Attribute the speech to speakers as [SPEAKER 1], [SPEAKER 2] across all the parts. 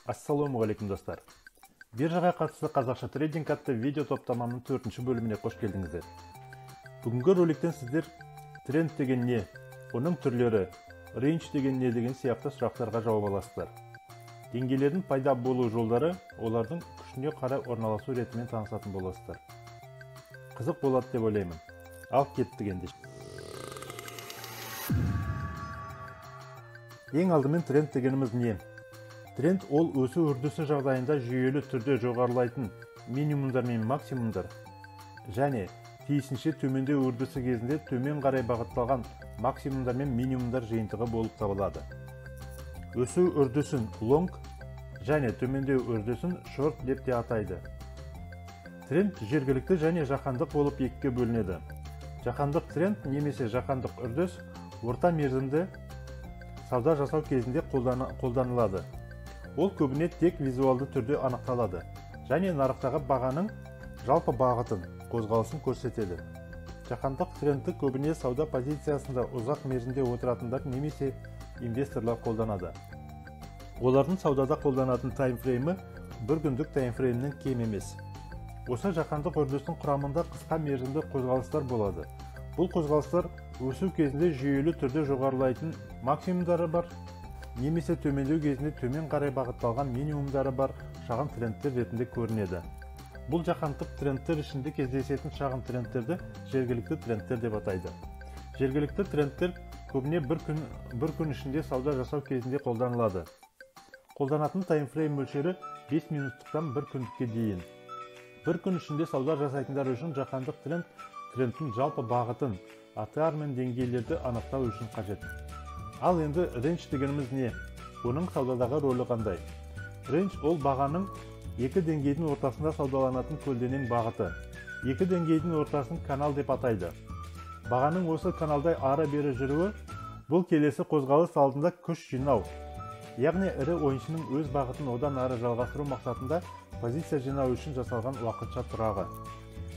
[SPEAKER 1] Ассалаумағалейкум достар. Биржаға қатысты қазақша трейдинг атты видео топтамамның 4-ші бөліміне қош келдіңіздер. Бүгінгі роликтен сіздер тренд деген не, оның түрлері, рейндж деген не деген сияқты сұрақтарға жауап аласыздар. Деңгейлердің пайда болу жолдары, олардың күшіне қарай орналасу ретімен танысатын боласыздар. Қызық болады деп ойлаймын. Ал кеттік енді. Ең алдымен тренд дегеніміз не? Тренд ол өсу үрдісі жағдайында жүйелі түрде жоғарылайтын минимумдар мен максимумдар және тиісінше төмендеу үрдісі кезінде төмен қарай бағытталған максимумдар мен минимумдар жиынтығы болып табылады. Өсу үрдісін long және төмендеу үрдісін short деп те атайды. Тренд жергілікті және жаһандық болып екіге бөлінеді. Жаһандық тренд немесе жаһандық үрдіс орта мерзімді сауда жасау кезінде қолданылады. Ол көбіне тек визуалды түрде анықталады және нарықтағы бағаның жалпы бағытын, қозғалысын көрсетеді. Жаһандық трендті көбіне сауда позициясында ұзақ мерзімде отыратындар немесе инвесторлар қолданады. Олардың саудада қолданатын таймфреймі бір күндік таймфреймнен кем емес. Осы жаһандық үрдістің құрамында қысқа мерзімді қозғалыстар болады. Бұл қозғалыстар өсу кезінде жүйелі түрде жоғарылайтын максимумдары бар, немесе төмендеу кезінде төмен қарай бағытталған минимумдары бар шағын трендтер ретінде көрінеді. Бұл жаһандық трендтер ішінде кездесетін шағын трендтерді жергілікті трендтер деп атайды. Жергілікті трендтер көбіне бір күн ішінде сауда жасау кезінде қолданылады. Қолданатын таймфрейм мөлшері 5 минуттықтан 1 күндікке дейін. Бір күн ішінде сауда жасайтындар үшін жаһандық трендтің жалпы бағытын, аттар мен деңгейлерді анықтау үшін қажет. Ал енді рейндж дегеніміз не? Оның саудадағы рөлі қандай? Рейндж ол бағаның екі деңгейдің ортасында саудаланатын көлденең бағыты. Екі деңгейдің ортасын канал деп атайды. Бағаның осы каналдай ары-бері жүруі бұл келесі қозғалыс алдында күш жинау. Яғни ірі ойыншының өз бағытын одан ары жалғастыру мақсатында позиция жинау үшін жасалған уақытша тұрағы.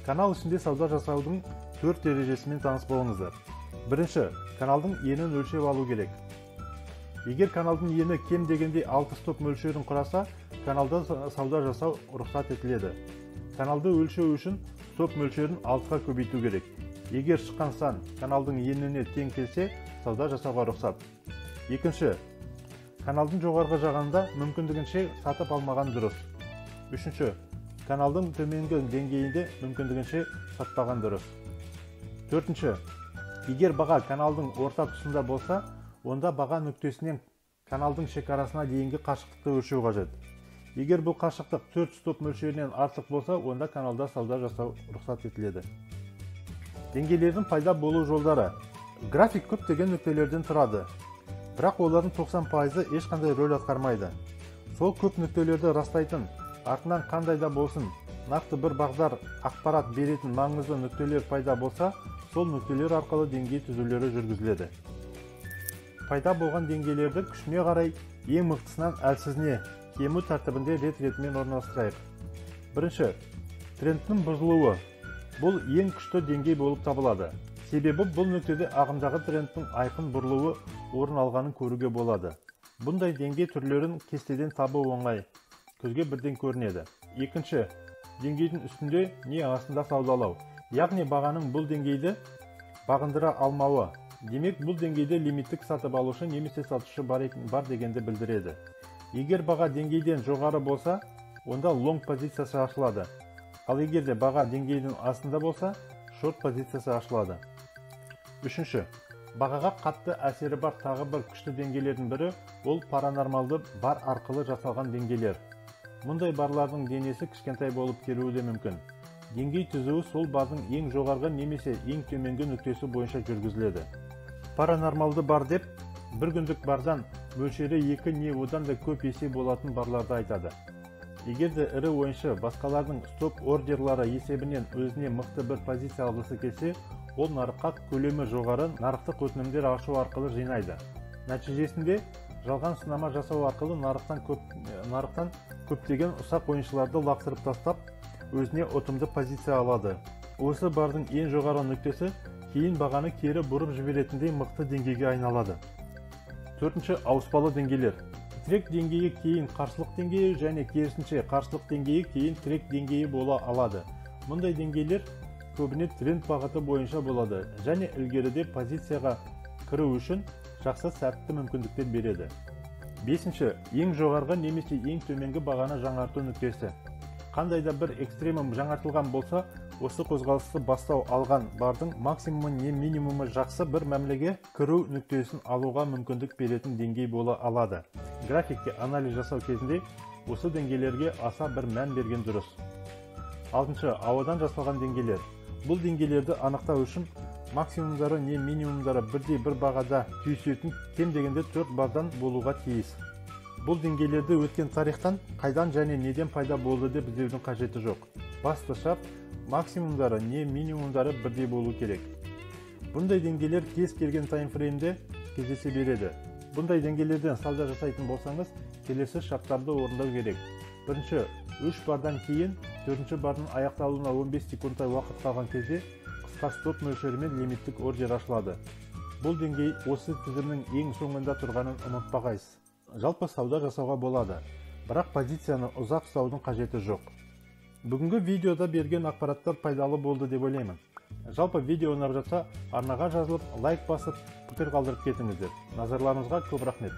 [SPEAKER 1] Канал ішінде сауда жасаудың 4 ережесімен таныс болыңыздар. Бірінші, каналдың енін өлшеп алу керек. Егер каналдың ені кем дегенде 6 стоп мөлшерін құраса, каналда сауда жасау рұқсат етіледі. Каналды өлшеу үшін стоп мөлшерін 6-ға көбейту керек. Егер шыққан сан каналдың еніне тең келсе, сауда жасауға рұқсат. Екінші, каналдың жоғарғы жағында мүмкіндігінше сатып алмаған дұрыс. Үшінші, каналдың төменгі деңгейінде мүмкіндігінше сатпаған дұрыс. Төртінші, егер баға каналдың орта тұсында болса, онда баға нүктесінен каналдың шекарасына дейінгі қашықтықты өлшеу қажет. Егер бұл қашықтық 4 стоп мөлшерінен артық болса, онда каналда сауда жасау рұқсат етіледі. Деңгейлердің пайда болу жолдары. График көптеген нүктелерден тұрады, бірақ олардың 90% ешқандай рөл атқармайды. Сол көп нүктелерді растайтын, артынан қандай да болсын, нақты бір бағдар ақпарат беретін маңызды нүктелер пайда болса, сол нүктелер арқылы деңгей түзулері жүргізіледі. Пайда болған деңгейлерді күшіне қарай ең мықтысынан әлсізіне кему тәртібінде рет-ретімен орналастырайық. Бірінші, трендтің бұзылуы. Бұл ең күшті деңгей болып табылады. Себебі бұл нүктеде ағымдағы трендтің айқын бұрылуы орын алғанын көруге болады. Бұндай деңгей түрлерін кестеден табу оңай, көзге бірден көрінеді. Екінші, деңгейдің үстінде не астында саудалау. Яғни бағаның бұл деңгейді бағындыра алмауы. Демек, бұл деңгейде лимиттік сатып алушы немесе сатушы бар дегенді білдіреді. Егер баға деңгейден жоғары болса, онда long позициясы ашылады. Ал егер де баға деңгейдің астында болса, short позициясы ашылады. Үшінші, бағаға қатты әсері бар тағы бір күшті деңгейлердің бірі ол паранормалды бар арқылы жасалған деңгейлер. Мұндай барлардың денесі кішкентай болып келуі де мүмкін. Деңгей түзуі сол бардың ең жоғарғы немесе ең төменгі нүктесі бойынша жүргізіледі. Паранормалды бар деп, бір күндік бардан мөлшері 2 не одан да көп есе болатын барларды айтады. Егер де ірі ойыншы басқалардың стоп ордерлары есебінен өзіне мықты бір позиция алғысы келсе, ол нарыққа көлемі жоғары нарықтық өтінімдер ашу арқылы жинайды. Нәтижесінде жалған сынама жасау арқылы нарықтан көптеген ұсақ ойыншыларды лақтырып тастап, өзіне ұтымды позиция алады. Осы бардың ең жоғары нүктесі кейін бағаны кері бұрып жіберетіндей мықты деңгейге айналады. Төртінші, ауыспалы деңгейлер. тірек деңгейі кейін қарсылық деңгейі және керісінше қарсылық деңгейі кейін тірек деңгейі бола алады. Мұндай деңгейлер көбіне тренд бағыты бойынша болады және ілгеріде позицияға кіру үшін жақсы сәтті мүмкіндіктер береді. Бесінші, ең жоғарғы немесе ең төменгі бағаны жаңарту нүктесі. Қандай да бір экстремум жаңартылған болса, осы қозғалысты бастау алған бардың максимумы не минимумы жақсы бір мәмілеге кіру нүктесін алуға мүмкіндік беретін деңгей бола алады. Графикке анализ жасау кезінде осы деңгейлерге аса бір мән берген дұрыс. Алтыншы, ауадан жасалған деңгейлер. Бұл деңгейлерді анықтау үшін максимумдары не минимумдары бірдей бір бағада түйісетін кем дегенде 4 бардан болуға тиіс. Бұл деңгейлерді өткен тарихтан қайдан және неден пайда болды деп іздеудің қажеті жоқ. Басты шарт максимумдары не минимумдары бірдей болу керек. Бұндай деңгейлер кез келген таймфреймде кездесе береді. Бұндай деңгейлерден сауда жасайтын болсаңыз, келесі шарттарды орындау керек. Бірінші, 3 бардан кейін 4-ші бардың аяқталуына 15 секундтай уақыт қалған кезде қысқа стоп мөлшерімен лимиттік ордер ашылады. Бұл деңгей осы тізімнің ең соңында тұрғанын ұмытпағайсыз. Жалпы сауда жасауға болады, бірақ позицияны ұзақ ұстаудың қажеті жоқ. Бүгінгі видеода берген ақпараттар пайдалы болды деп ойлаймын. Жалпы видео ұнап жатса, арнаға жазылып, лайк басып, пікір қалдырып кетіңіздер. Назарларыңызға көп рахмет.